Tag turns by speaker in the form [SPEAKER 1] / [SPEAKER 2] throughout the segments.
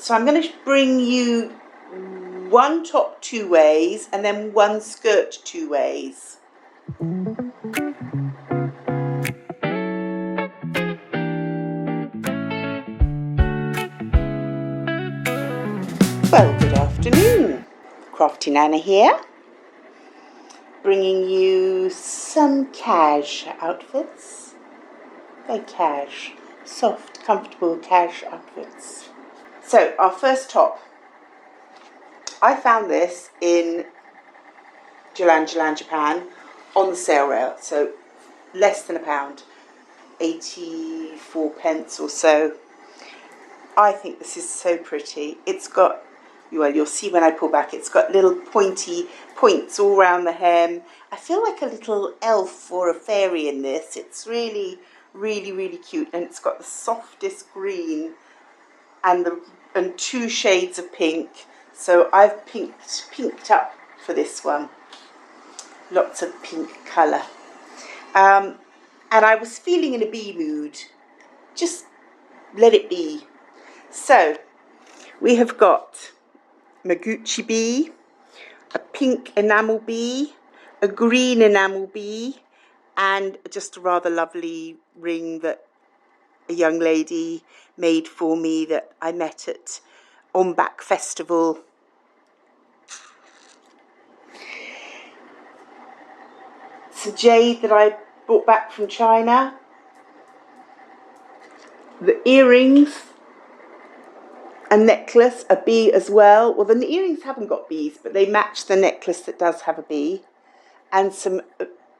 [SPEAKER 1] So I'm going to bring you one top 2 ways and then one skirt 2 ways. Well, good afternoon. Crafty Nana here, bringing you some cash outfits. Very cash, soft, comfortable cash outfits. So our first top, I found this in Jalan, Japan on the sale rail, so less than £1, 84 pence or so. I think this is so pretty. It's got, well, you'll see when I pull back, it's got little pointy points all around the hem. I feel like a little elf or a fairy in this. It's really, really, really cute, and it's got the softest green and 2 shades of pink. So I've pinked up for this one. Lots of pink colour. And I was feeling in a bee mood. Just let it be. So we have got Maguchi bee, a pink enamel bee, a green enamel bee, and just a rather lovely ring that a young lady made for me that I met at Ombak Festival. It's a jade that I brought back from China. The earrings and necklace, a bee as well. Well, the earrings haven't got bees, but they match the necklace that does have a bee. And some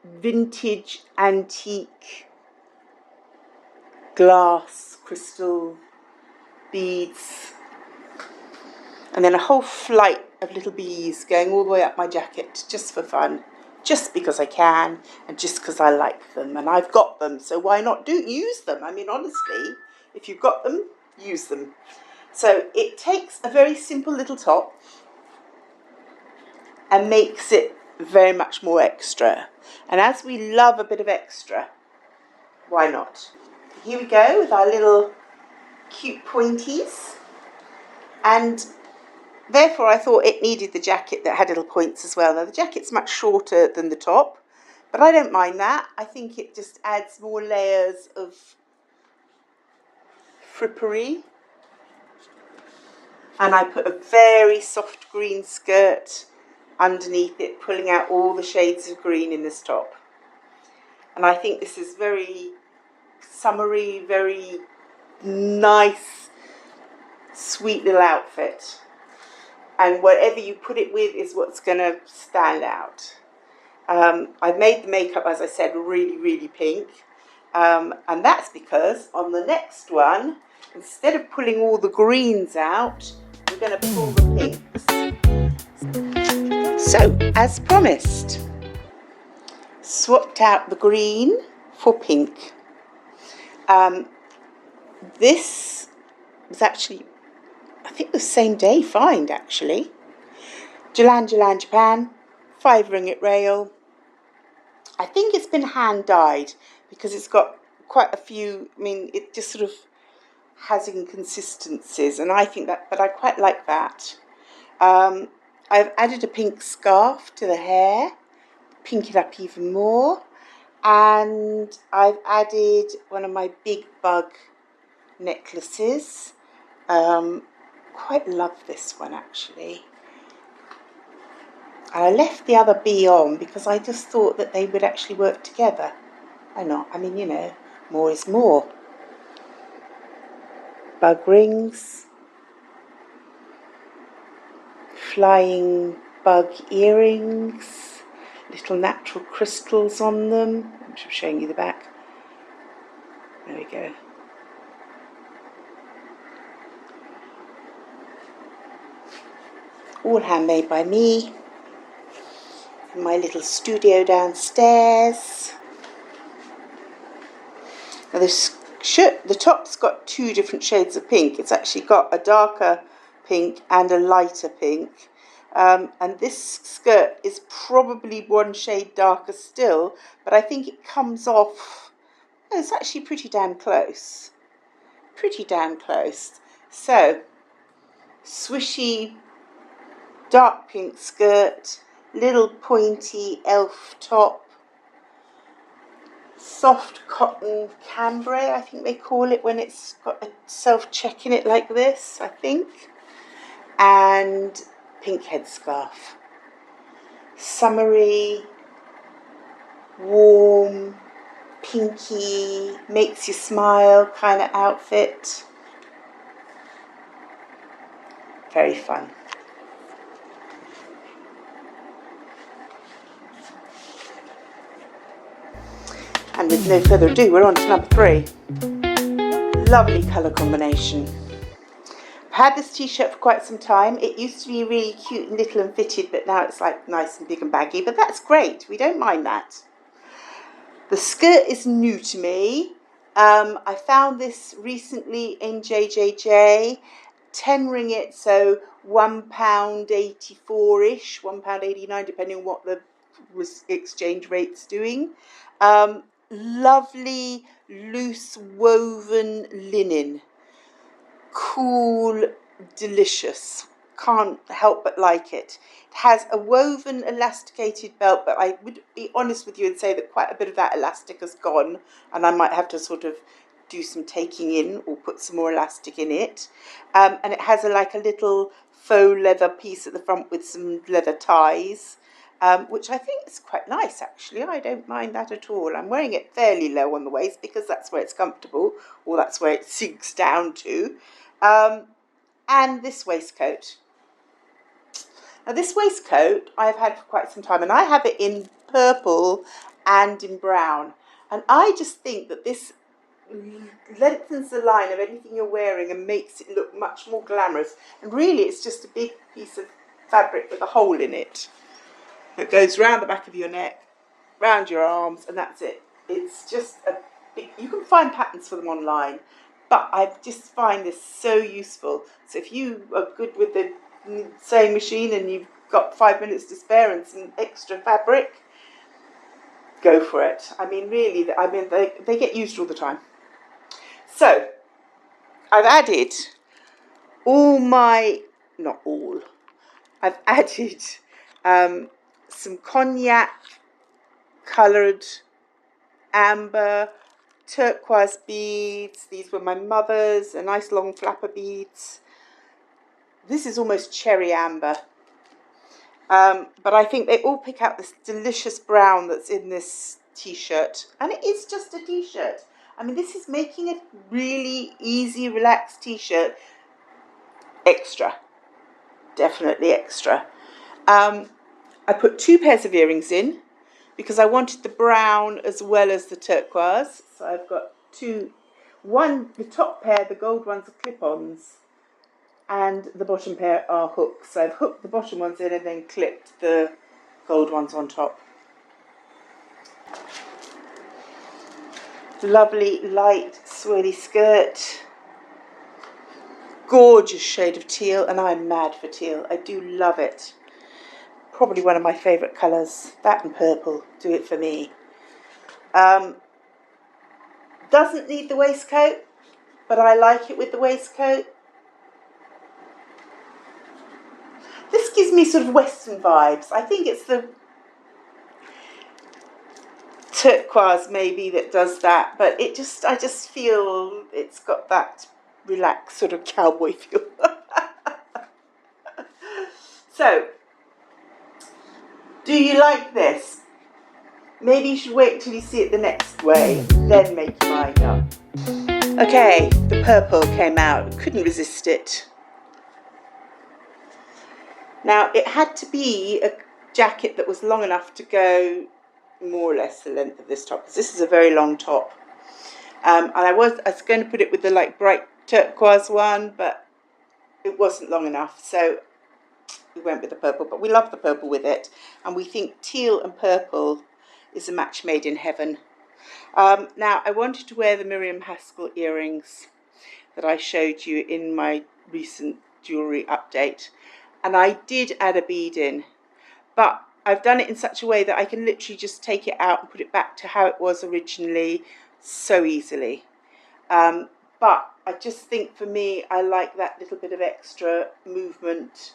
[SPEAKER 1] vintage antique glass crystal beads. And then a whole flight of little bees going all the way up my jacket, just for fun. Just because I can, and just because I like them. And I've got them, so why not use them? I mean, honestly, if you've got them, use them. So it takes a very simple little top and makes it very much more extra. And as we love a bit of extra, why not? Here we go with our little cute pointies. And therefore I thought it needed the jacket that had little points as well. Now the jacket's much shorter than the top, but I don't mind that. I think it just adds more layers of frippery. And I put a very soft green skirt underneath it, pulling out all the shades of green in this top. And I think this is very summery, very nice, sweet little outfit. And whatever you put it with is what's going to stand out. I've made the makeup, as I said, really, really pink. And that's because on the next one, instead of pulling all the greens out, we're going to pull the pinks. So, as promised, swapped out the green for pink. This was actually, I think, the same day find, actually. Jalan, Japan, 5 ringgit rail. I think it's been hand dyed because it's got quite a few, I mean, it just sort of has inconsistencies, and I think that, but I quite like that. I've added a pink scarf to the hair, pink it up even more, and I've added one of my big bug necklaces. Quite love this one, actually. And I left the other bee on because I just thought that they would actually work together. Why not? I mean, you know, more is more. Bug rings, flying bug earrings, little natural crystals on them. I'm just showing you the back. There we go. All handmade by me in my little studio downstairs. Now this shirt, the top's got 2 different shades of pink. It's actually got a darker pink and a lighter pink. And this skirt is probably 1 shade darker still, but I think it comes off, it's actually pretty damn close. Pretty damn close. So swishy dark pink skirt, little pointy elf top, soft cotton cambray, I think they call it when it's got a self-check in it like this, I think, and pink headscarf. Summery, warm, pinky, makes you smile kind of outfit. Very fun. And with no further ado, we're on to number 3. Lovely colour combination. I've had this t-shirt for quite some time. It used to be really cute and little and fitted, but now it's like nice and big and baggy, but that's great. We don't mind that. The skirt is new to me. I found this recently in JJJ. 10 ringgit, so £1.84-ish, £1.89, depending on what the exchange rate's doing. Lovely, loose woven linen. Cool, delicious. Can't help but like it. It has a woven elasticated belt, but I would be honest with you and say that quite a bit of that elastic has gone, and I might have to sort of do some taking in or put some more elastic in it. And it has like a little faux leather piece at the front with some leather ties, which I think is quite nice actually. I don't mind that at all. I'm wearing it fairly low on the waist because that's where it's comfortable, or that's where it sinks down to. And this waistcoat. Now this waistcoat I've had for quite some time, and I have it in purple and in brown. And I just think that this lengthens the line of anything you're wearing and makes it look much more glamorous. And really it's just a big piece of fabric with a hole in it. It goes round the back of your neck, round your arms, and that's it. It's just a big, you can find patterns for them online, but I just find this so useful. So if you are good with the sewing machine and you've got 5 minutes to spare and some extra fabric, go for it. I mean, really, they get used all the time. So I've added I've added some cognac coloured amber turquoise beads. These were my mother's, a nice long flapper beads. This is almost cherry amber. But I think they all pick out this delicious brown that's in this t-shirt. And it is just a t-shirt. I mean, this is making a really easy, relaxed t-shirt extra. Definitely extra. I put 2 pairs of earrings in because I wanted the brown as well as the turquoise. So I've got 2. The top pair, the gold ones, are clip-ons, and the bottom pair are hooks. So I've hooked the bottom ones in and then clipped the gold ones on top. Lovely light swirly skirt. Gorgeous shade of teal, and I'm mad for teal. I do love it. Probably one of my favourite colours. That and purple do it for me. Doesn't need the waistcoat, but I like it with the waistcoat. This gives me sort of Western vibes. I think it's the turquoise maybe that does that, but I just feel it's got that relaxed sort of cowboy feel. So, do you like this? Maybe you should wait till you see it the next way, then make your mind up. Okay, the purple came out. Couldn't resist it. Now, it had to be a jacket that was long enough to go more or less the length of this top, because this is a very long top. And I was going to put it with the like bright turquoise one, but it wasn't long enough, so we went with the purple. But we love the purple with it, and we think teal and purple is a match made in heaven. Now, I wanted to wear the Miriam Haskell earrings that I showed you in my recent jewellery update, and I did add a bead in, but I've done it in such a way that I can literally just take it out and put it back to how it was originally so easily. but I just think for me, I like that little bit of extra movement.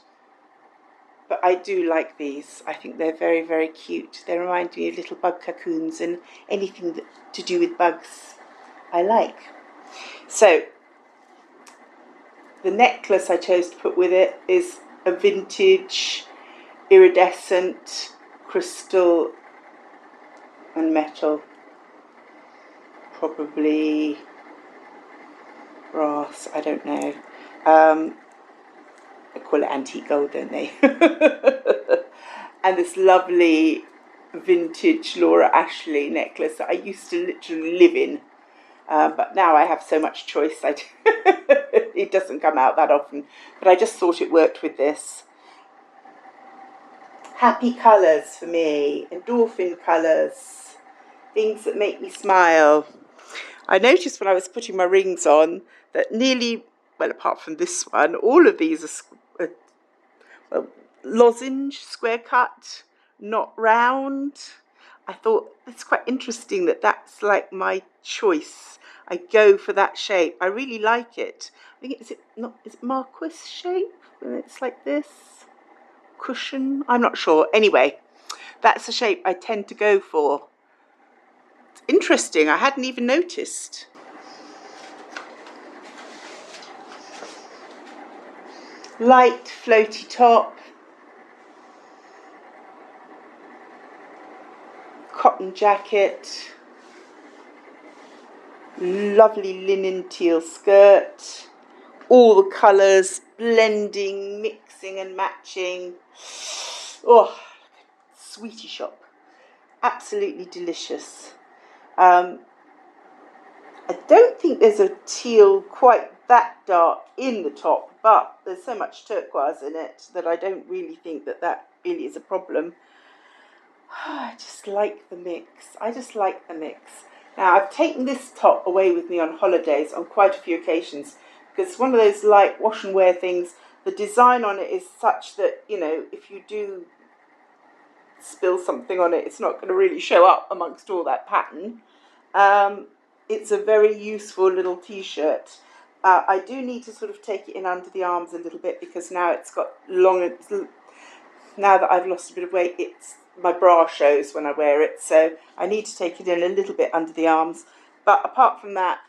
[SPEAKER 1] But I do like these. I think they're very, very cute. They remind me of little bug cocoons, and anything to do with bugs I like. So the necklace I chose to put with it is a vintage iridescent crystal and metal, probably brass, I don't know. They call it antique gold, don't they? And this lovely vintage Laura Ashley necklace that I used to literally live in. But now I have so much choice, it doesn't come out that often. But I just thought it worked with this. Happy colours for me, endorphin colours, things that make me smile. I noticed when I was putting my rings on that nearly, well, apart from this one, all of these are lozenge, square cut, not round. I thought it's quite interesting that that's like my choice. I go for that shape. I really like it. I think is it Marquis shape when it's like this? Cushion? I'm not sure. Anyway, that's the shape I tend to go for. It's interesting. I hadn't even noticed. Light floaty top. Cotton jacket. Lovely linen teal skirt. All the colours blending, mixing and matching. Oh, sweetie shop. Absolutely delicious. I don't think there's a teal quite that dark in the top, but there's so much turquoise in it that I don't really think that really is a problem. I just like the mix. Now, I've taken this top away with me on holidays on quite a few occasions because it's one of those light wash and wear things. The design on it is such that, you know, if you do spill something on it, it's not going to really show up amongst all that pattern. It's a very useful little t-shirt. I do need to sort of take it in under the arms a little bit because now it's got longer. Now that I've lost a bit of weight, my bra shows when I wear it, so I need to take it in a little bit under the arms. But apart from that,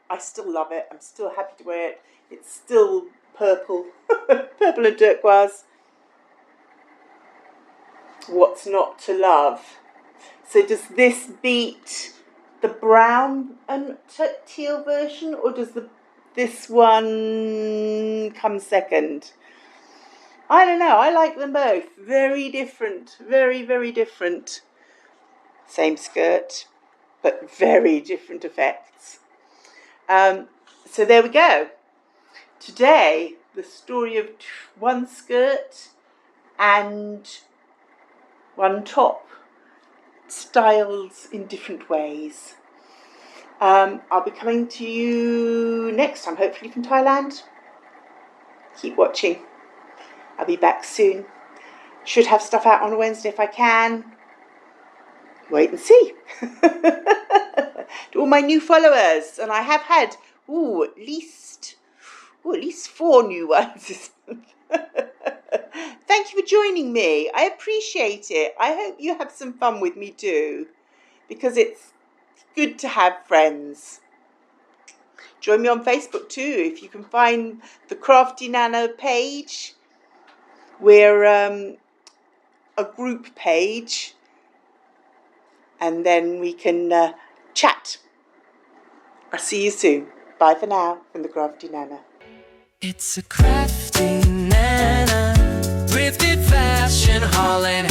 [SPEAKER 1] I still love it. I'm still happy to wear it. It's still purple, purple and turquoise. What's not to love? So does this beat the brown and teal version, or does this one come second? I don't know. I like them both. Very different. Very, very different. Same skirt, but very different effects. So there we go. Today, the story of one skirt and one top, styles in different ways. I'll be coming to you next time, hopefully from Thailand. Keep watching. I'll be back soon. Should have stuff out on a Wednesday if I can. Wait and see. To all my new followers, and I have had at least 4 new ones. Thank you for joining me. I appreciate it. I hope you have some fun with me too, because it's good to have friends. Join me on Facebook too, if you can find the Crafty Nana page. We're a group page, and then we can chat. I'll see you soon. Bye for now from the Crafty Nana.
[SPEAKER 2] It's a crafty Nana, thrifted fashion hauling.